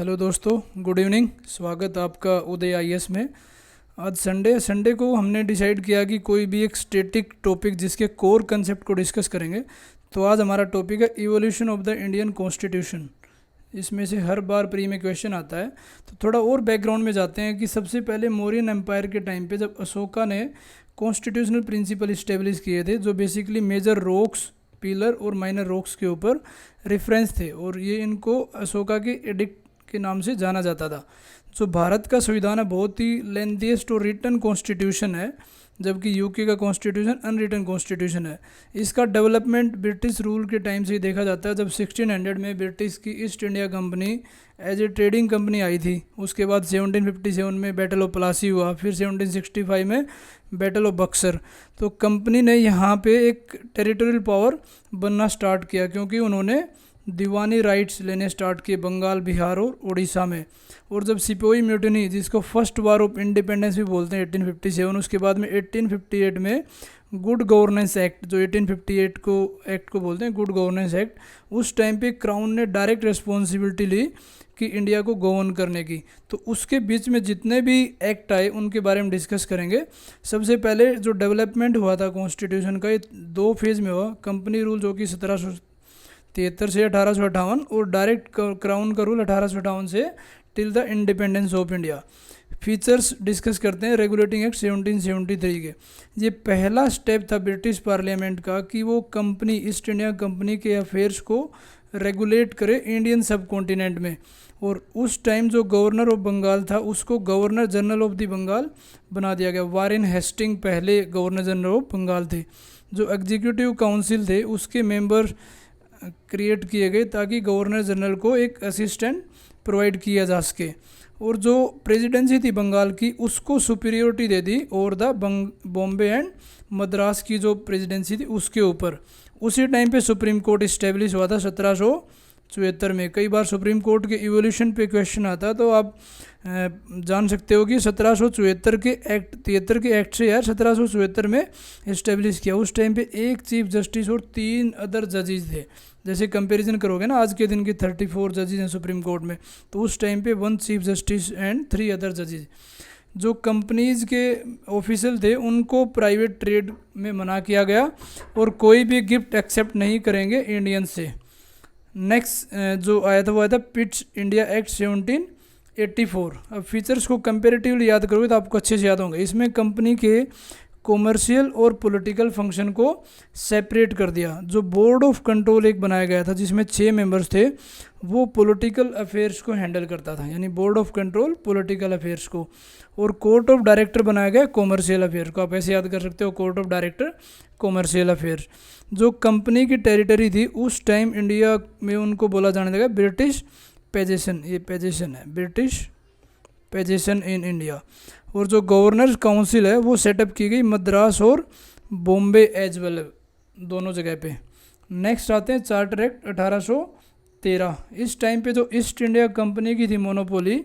Hello दोस्तों, good evening. स्वागत आपका उदय आईएएस में। आज संडे को हमने डिसाइड किया कि कोई भी एक स्टैटिक टॉपिक जिसके कोर कंसेप्ट को डिस्कस करेंगे। तो आज हमारा टॉपिक है evolution of the Indian constitution. इसमें से हर बार प्री में क्वेश्चन आता है। तो थोड़ा और बैकग्राउंड में जाते हैं कि सबसे पहले मौर्यन एम्पायर के टाइम पे जब अशोका ने कॉन्स्टिट्यूशनल प्रिंसिपल इस्टेब्लिश किए थे, जो बेसिकली मेजर रॉक्स, पिलर और माइनर रॉक्स के ऊपर रेफरेंस थे, और ये इनको अशोका के एडिक्ट के नाम से जाना जाता था। जो भारत का संविधान है बहुत ही लेंथीएस्ट और रिटन कॉन्स्टिट्यूशन है, जबकि यूके का कॉन्स्टिट्यूशन अनरिटन कॉन्स्टिट्यूशन है। इसका डेवलपमेंट ब्रिटिश रूल के टाइम से ही देखा जाता है, जब 1600 में ब्रिटिश की East India Company as a trading company आई थी। उसके बाद 1757 में बैटल ऑफ प्लासी हुआ, फिर 1765 में बैटल ऑफ बक्सर। तो कंपनी ने यहाँ पे एक टेरिटोरियल पावर बनना स्टार्ट किया, क्योंकि उन्होंने दीवानी राइट्स लेने स्टार्ट किए बंगाल, बिहार और उड़ीसा में। और जब सिपोही म्यूटिनी, जिसको फर्स्ट वार ऑफ इंडिपेंडेंस भी बोलते हैं, 1857, उसके बाद में 1858 में गुड गवर्नेंस एक्ट, जो 1858 को एक्ट को बोलते हैं गुड गवर्नेंस एक्ट, उस टाइम पे क्राउन ने डायरेक्ट रिस्पॉन्सिबिलिटी ली कि इंडिया को गवर्न करने की। तो उसके बीच में जितने भी एक्ट आए उनके बारे में डिस्कस करेंगे। सबसे पहले जो डेवलपमेंट हुआ था कॉन्स्टिट्यूशन का, ये दो फेज़ में हुआ। कंपनी रूल जो कि 1773 से 1858, और डायरेक्ट क्राउन का रूल 1858 से till the independence of India. Features discuss करते हैं रेगुलेटिंग एक्ट 1773 के। ये पहला स्टेप था ब्रिटिश पार्लियामेंट का कि वो कंपनी, ईस्ट इंडिया कंपनी के अफेयर्स को रेगुलेट करे इंडियन सब कॉन्टिनेंट में। और उस टाइम जो गवर्नर ऑफ बंगाल था उसको governor general of the Bengal बना दिया गया। वारेन हेस्टिंग पहले गवर्नर जनरल ऑफ बंगाल थे। जो एग्जीक्यूटिव काउंसिल थे उसके मेंबर क्रिएट किए गए ताकि गवर्नर जनरल को एक असिस्टेंट प्रोवाइड किया जा सके। और जो प्रेसिडेंसी थी बंगाल की उसको सुपीरियोरिटी दे दी और द बॉम्बे एंड मद्रास की जो प्रेसिडेंसी थी उसके ऊपर। उसी टाइम पे सुप्रीम कोर्ट इस्टेब्लिश हुआ था 1774 में। कई बार सुप्रीम कोर्ट के इवोल्यूशन पे क्वेश्चन आता है, तो आप जान सकते हो कि 1774 के एक्ट, 73 के एक्ट से यार 1774 में इस्टेब्लिश किया। उस टाइम पे एक चीफ जस्टिस और 3 अदर जजेस थे। जैसे कंपैरिजन करोगे ना, आज के दिन की 34 जजेस हैं सुप्रीम कोर्ट में, तो उस टाइम पे 1 चीफ जस्टिस एंड 3 अदर जजेस। जो कंपनीज के ऑफिशियल थे उनको प्राइवेट ट्रेड में मना किया गया, और कोई भी गिफ्ट एक्सेप्ट नहीं करेंगे इंडियन से। नेक्स्ट जो आया था वो आया था पिट्स इंडिया एक्ट 1784। अब फीचर्स को कंपेरेटिवली याद करोगे तो आपको अच्छे से याद होंगे। इसमें कंपनी के कॉमर्शियल और पॉलिटिकल फंक्शन को सेपरेट कर दिया। जो बोर्ड ऑफ कंट्रोल एक बनाया गया था जिसमें 6 मेंबर्स थे, वो पॉलिटिकल अफेयर्स को हैंडल करता था, यानी board of control political affairs को। और कोर्ट ऑफ डायरेक्टर बनाया गया कॉमर्शियल अफेयर को। आप ऐसे याद कर सकते हो, court of director commercial affair. जो कंपनी की टेरिटरी थी उस टाइम इंडिया में उनको बोला जाने लगा ब्रिटिश पोजेशन। ये पोजेशन है, ब्रिटिश पोजेशन इन इंडिया। और जो गवर्नर काउंसिल है वो सेटअप की गई मद्रास और बॉम्बे एज वेल, दोनों जगह पे। नेक्स्ट आते हैं चार्टर एक्ट 1813। इस टाइम पे जो ईस्ट इंडिया कंपनी की थी मोनोपोली,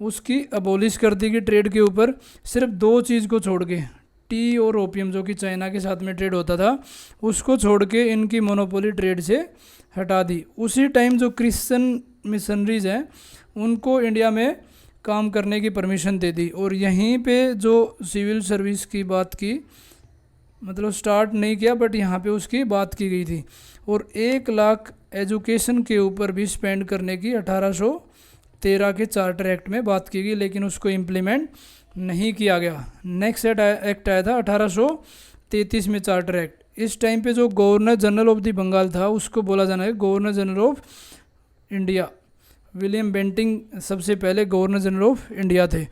उसकी अबोलिश कर दी गई ट्रेड के ऊपर। सिर्फ 2 चीज़ को छोड़ के, टी और ओपियम जो कि चाइना के साथ में ट्रेड होता था, उसको छोड़ के इनकी मोनोपोली ट्रेड से हटा दी। उसी टाइम जो क्रिश्चियन मिशनरीज हैं उनको इंडिया में काम करने की परमिशन दे दी। और यहीं पे जो सिविल सर्विस की बात की, मतलब स्टार्ट नहीं किया बट यहाँ पे उसकी बात की गई थी। और 1 लाख एजुकेशन के ऊपर भी स्पेंड करने की 1813 के चार्टर एक्ट में बात की गई, लेकिन उसको इम्प्लीमेंट नहीं किया गया। नेक्स्ट एक्ट आया था 1833 में, चार्टर एक्ट। इस टाइम पे जो governor general of the Bengal था उसको बोला जाना है governor general of India. William Bentinck सबसे पहले गवर्नर जनरल ऑफ इंडिया थे।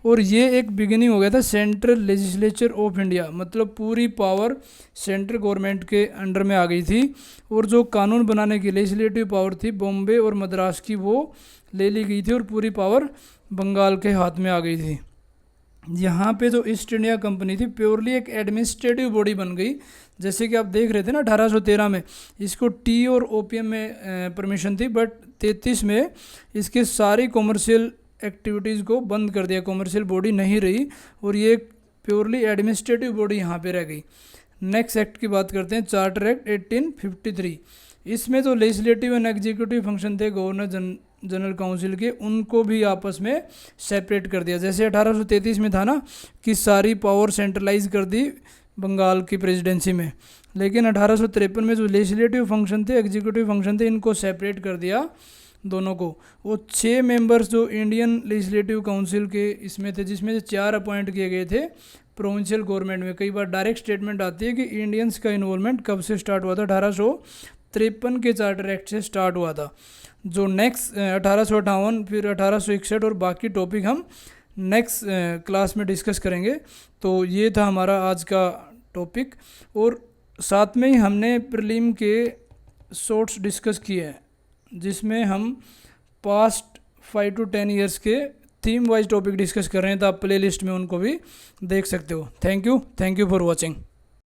और ये एक बिगिनिंग हो गया था सेंट्रल लेजिस्लेचर ऑफ इंडिया, मतलब पूरी पावर सेंट्रल गवर्नमेंट के अंडर में आ गई थी। और जो कानून बनाने की लेजिस्लेटिव पावर थी बॉम्बे और मद्रास की, वो ले ली गई थी और पूरी पावर बंगाल के हाथ में आ गई थी। यहाँ पे जो ईस्ट इंडिया कंपनी थी प्योरली एक एडमिनिस्ट्रेटिव बॉडी बन गई। जैसे कि आप देख रहे थे ना 1813 में इसको टी और ओपीएम में परमिशन थी, बट 33 में इसके सारी कॉमर्शियल एक्टिविटीज़ को बंद कर दिया, कॉमर्शियल बॉडी नहीं रही, और ये एक प्योरली एडमिनिस्ट्रेटिव बॉडी यहाँ पे रह गई। नेक्स्ट एक्ट की बात करते हैं, चार्टर एक्ट 1853। इसमें जो लेजिस्लेटिव एंड एग्जीक्यूटिव फंक्शन थे गवर्नर जनरल काउंसिल के, उनको भी आपस में सेपरेट कर दिया। जैसे 1833 में था ना कि सारी पावर सेंट्रलाइज कर दी बंगाल की प्रेसिडेंसी में, लेकिन 1853 में जो लेजिस्लेटिव फंक्शन थे, एग्जीक्यूटिव फंक्शन थे, इनको सेपरेट कर दिया दोनों को। वो 6 मेंबर्स जो इंडियन लेजिस्लेटिव काउंसिल के इसमें थे, जिसमें से 4 अपॉइंट किए गए थे प्रोविंशियल गवर्नमेंट में। कई बार डायरेक्ट स्टेटमेंट आती है कि इंडियंस का इन्वॉल्वमेंट कब से स्टार्ट हुआ था, 1853 के चार्टर एक्ट से स्टार्ट हुआ था। जो नेक्स्ट 1858 फिर 1861 और बाकी टॉपिक हम नेक्स्ट क्लास में डिस्कस करेंगे। तो ये था हमारा आज का टॉपिक, और साथ में ही हमने प्रीलिम के शॉर्ट्स डिस्कस किए हैं, जिसमें हम पास्ट 5 to 10 ईयर्स के थीम वाइज टॉपिक डिस्कस कर रहे हैं। तो आप प्ले लिस्ट में उनको भी देख सकते हो। Thank you for watching.